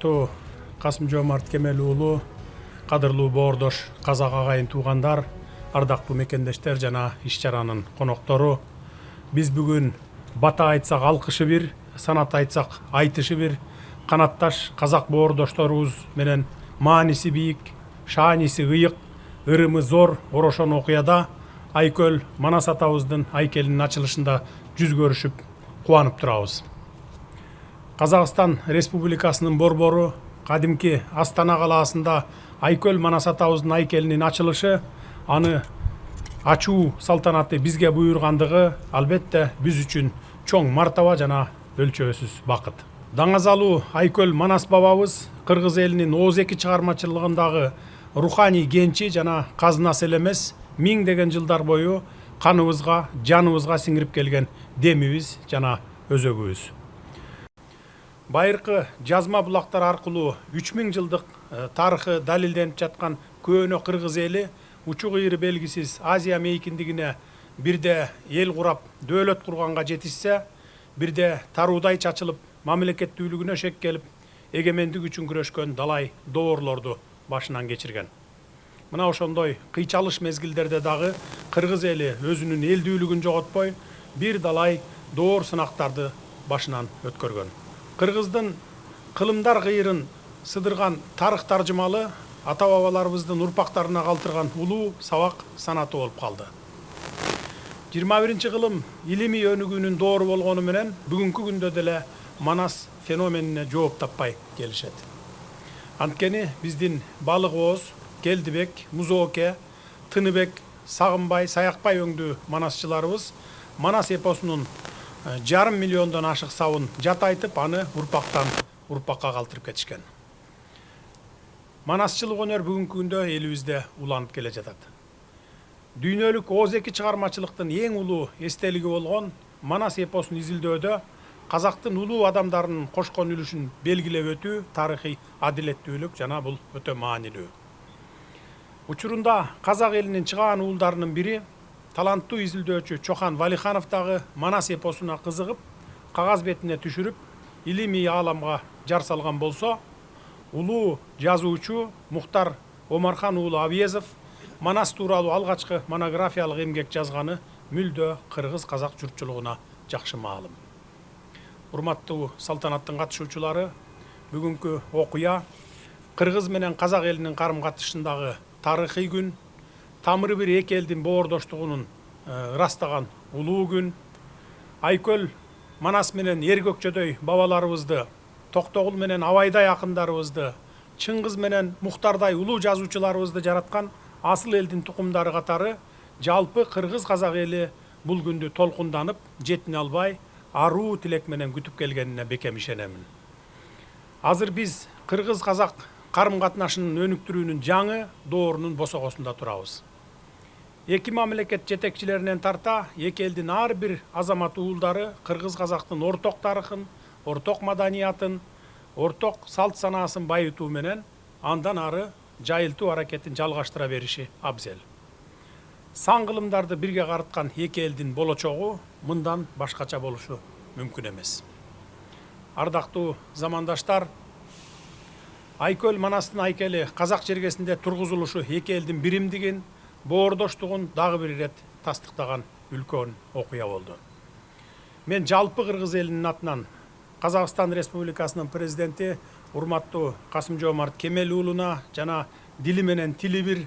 урматтуу Касым-Жомарт Кемел уулу, кадырлуу боордош казак агайын туугандар, ардактуу мекендештер жана иш чаранын коноктору. Биз бүгүн бата айтсак алкышы бир, санат айтсак айтышы бир канатташ казак боордошторубуз менен мааниси бийик, шааниси ыйык, ырымы зор орошон окуяда Айкөл Манас атабыздын айкелинин ачылышында жүз көрүшүп кубанып турабыз. Казакстан Республикасынын борбору кадимки Астана калаасында Айкөл Манас атабыздын айкелинин ачылышы, аны ачуу салтанаты бизге буйргандыгы албетте биз үчүн чоң мартаба жана өлчөөсүз бакыт. Даңазалуу Айкөл Манас бабабыз кыргыз элинин ооз эки чыгармачылыгындагы руханий кенчи жана казынасы эле эмес, миңдеген жылдар бою каныбызга, жаныбызга сиңирип келген демибиз жана өзөгүбүз. Байыркы жазма булактар аркылуу 3000 жылдык тарыхы далилденип жаткан көөнө кыргыз эли учу кыйры белгисиз Азия мейкиндигине бирде эл курап, дөөлөт курганга жетишсе, бирде таруудай чачылып, мамлекеттүүлүгүнө шек келип, эгемендик үчүн күрөшкөн далай доорлорду башынан кечирген. Мына ошондой кыйчалыш мезгилдерде дагы кыргыз эли өзүнүн элдүүлүгүн жоготпой, бир далай доор сынактарды башынан өткөргөн. Кыргыздын кылымдар кыйрын сыдырган тарых таржымалы ата бабаларыбыздын урпактарына калтырган улуу сабак санаты болуп калды. 21 кылым илимий өнүгүүнүн доору болгону менен бүгүнкү күндө деле Манас феноменине жооп таппай келишет. Анткени биздин Балык Ооз, Келдибек, Музооке, Тыныбек, Сагынбай, Саякбай өңдүү манасчыларыбыз Манас эпосунун 5,5 миллиондон ашык сабын жат айтып, аны урпактан урпакка калтырып кетишкен. Манасчылык өнөр бүгүнкү күндө элибизде уланып келе жатат. Дүйнөлүк ооз эки чыгармачылыктын эң улуу эстелиги болгон Манас эпосун изилдөөдө казактын улуу адамдарынын кошкон үлүшүн белгилеп өтүү тарыхый адилеттүүлүк жана бул өтө маанилүү. Учурунда казак элинин чыгаан уулдарынын бири таланттуу изилдөөчү Чохан Валиханов дагы Манас эпосуна кызыгып, кагаз бетине түшүрүп, илимий ааламга жар салган болсо, улуу жазуучу Мухтар Омархан уулу Абиезов Манас тууралуу алгачкы монографиялык эмгек жазганы мүлдө кыргыз казак журтчулугуна жакшы маалым. Урматтуу салтанаттын катышуучулары, бүгүнкү окуя кыргыз менен казак элинин карым катышындагы тарыхый күн, тамыры бир эки элдин боордоштугунун ырастаган улуу күн. Айкөл Манас менен Эргөкчөдөй бабаларыбызды, Токтогул менен Абайдай акындарыбызды, Чыңгыз менен Мухтардай улуу жазуучуларыбызды жараткан асыл элдин тукумдары катары жалпы кыргыз казак эли бул күндү толкунданып, жетине албай, аруу тилек менен күтүп келгенине бекем ишенемин. Азыр биз кыргыз казак карым катнашынын өнүктүрүүнүн жаңы доорунун босогосунда турабыз. Эки мамлекет жетекчилеринен тарта, эки элдин ар бир азамат уулдары кыргыз казактын орток тарыхын, орток маданиятын, орток салт санаасын байытуу менен андан ары жайылтуу аракетин жалгаштыра бериши абзел. Сан кылымдарды бирге карыткан эки элдин болочогу мындан башкача болушу мүмкүн эмес. Ардактуу замандаштар, Айкөл Манастын айкели казак жергесинде тургузулушу эки элдин биримдигин, боордоштугун дагы бир ирет тастыктаган үлкөн окуя болду. Мен жалпы кыргыз элинин атынан Казакстан Республикасынын президенти урматтуу Касым-Жомарт Кемел уулуна жана дили менен тили бир,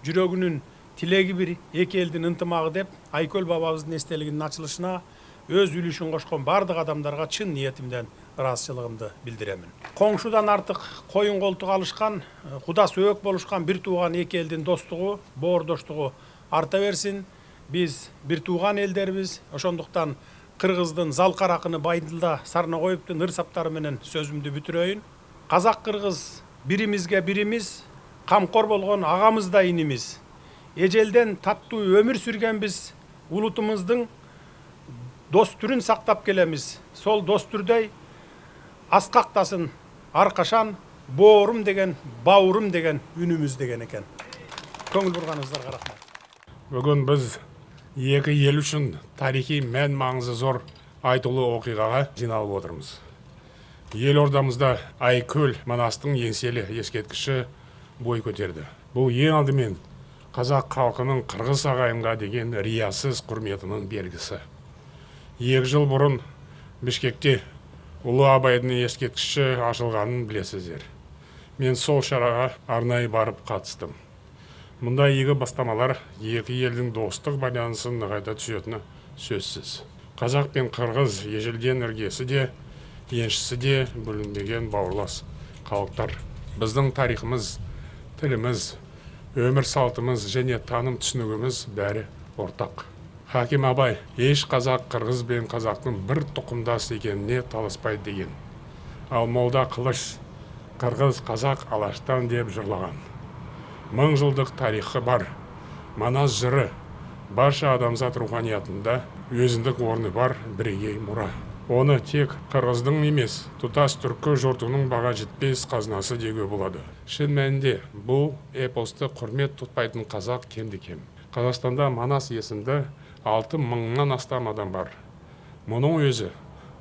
жүрөгүнүн тилеги бир эки элдин ынтымагы деп Айкөл бабабыздын эстелигинин ачылышына өз үлүшүн кошкон бардык адамдарга чын ниетимден ыраазычылыгымды билдиремин. Коңшудан артык коюн колтук алышкан, куда сөөк болушкан бир тууган эки элдин достугу, боордоштугу арта берсин. Биз бир тууган элдербиз, ошондуктан кыргыздын залкар акыны Байдылда Сарногоевдун ыр саптары менен сөзүмдү бүтүрөйүн. Казак кыргыз биримизге бирimiz, камкор болгон агамызда инimiz. Эжелден таттуу өмүр сүргенбиз, улутумуздун достурун сактап келемиз. Сол достурдай аскактасын аркашан боорум деген, бауырым деген үнүмүз деген экен. Көңүл бурганыңыздарга рахмат. Бүгүн биз эки эл үчүн тарихий мән маңызы зор айтылуу окуйгага жиналып отурбуз. Елордамызда Айкөл Манастың еңселі ескерткіші бой көтерді. Бұл ең алдымен қазақ халқының қырғыз ағайынға деген риясыз құрметінің белгісі. 2 жыл бұрын Бішкекте Ұлы Абайдың ескерткіші ашылғанын білесіздер. Мен сол шараға арнайы барып қатыстым. Мұндай игі бастамалар екі елдің достық байланысын нығайта түсетіні сөзсіз. Қазақ пен қырғыз ежелден іргесі де, еншісі де бөлінбеген бауырлас халықтар. Біздің тарихымыз, тіліміз, өмір салтымыз және таным түсінігіміз бәрі ортақ. Хаким Абай еш қазақ қырғыз бен қазақтың бір тұқымдас екеніне таласпайды деген. Ал Молда Қылыш қырғыз қазақ алаштан деп жырлаған. 1000 жылдық тарихы бар Манас жыры барша адамзат руханиятында өзіндік орны бар бірегей мұра. Оны тек қырғыздың емес, тұтас түркі жұртының баға жетпес қазынасы деуге болады. Шын мәнінде бұл эпосты құрмет тұтпайтын қазақ кемде-кем. Қазақстанда Манас есімді 6000-нан астам адам бар. Мұның өзі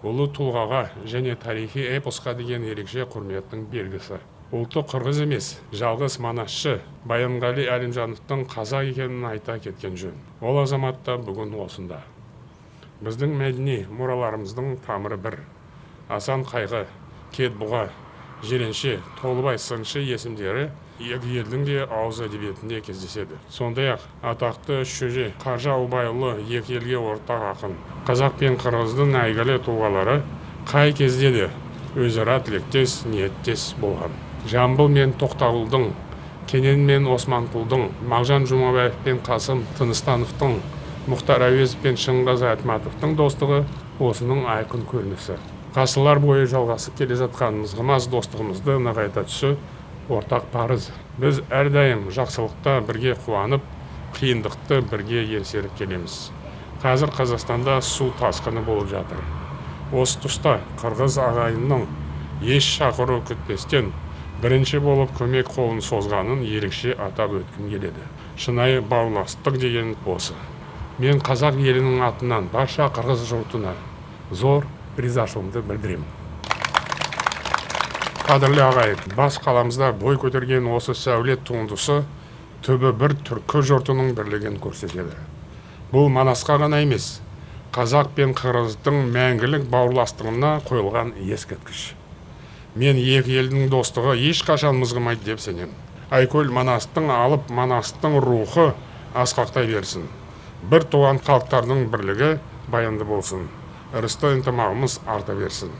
ұлы тұлғаға және тарихи эпосқа деген ерекше құрметтің белгісі. Ұлты қырғыз емес, жалғыз манасшы Баянғали Әлімжановтың қазақ екенін айта кеткен жөн. Ол азамат та бүгін осында. Біздің мәдени мұраларымыздың тамыры бір. Асан Қайғы, Кетбұға, Жиренше, Толыбай сыншы есімдері екі елдің де ауыз әдебиетінде кездеседі. Сондай-ақ атақты шөже Қажы Аубайұлы екі елге ортақ ақын. Қазақ пен қырғыздың әйгілі тұлғалары қай кезде де өзара тілектес, ниеттес болған. Жамбыл мен Тоқтағұлдың, Кенен мен Османқұлдың, Мағжан Жұмабаев пен Қасым Тыныстановтың, Мұхтар Әуезов пен Шыңғыз Айтматовтың достығы осының айқын көрінісі. Ғасырлар бойы жалғасып келе жатқан мызғымас достығымызды нығайта түсу ортақ парыз. Біз әрдайым жақсылықта бірге қуанып, қиындықты бірге еңсеріп келеміз. Қазір Қазақстанда су тасқыны болып жатыр. Осы тұста қырғыз ағайынның еш шақыру күтпестен бірінші болып көмек қолын созғанын ерекше атап өткім келеді. Шынайы бауырластық деген осы. Мен қазақ елінің атынан барша қырғыз жұртына зор ризашылығымды білдіремін. Қадірлі ағайын, бас қаламызда бой көтерген осы сәулет туындысы түбі бір түркі жұртының бірлігін көрсетеді. Бұл Манасқа ғана емес, қазақ пен қырғыздың мәңгілік бауырластығына қойылған ескерткіш. Мен екі елдің достығы ешқашан мызғымайды деп сенемін. Айкөл Манастың алып Манастың рухы асқақтай берсін. Бір туған халықтардың бірлігі баянды болсын. Ырысты ынтымағымыз арта берсін.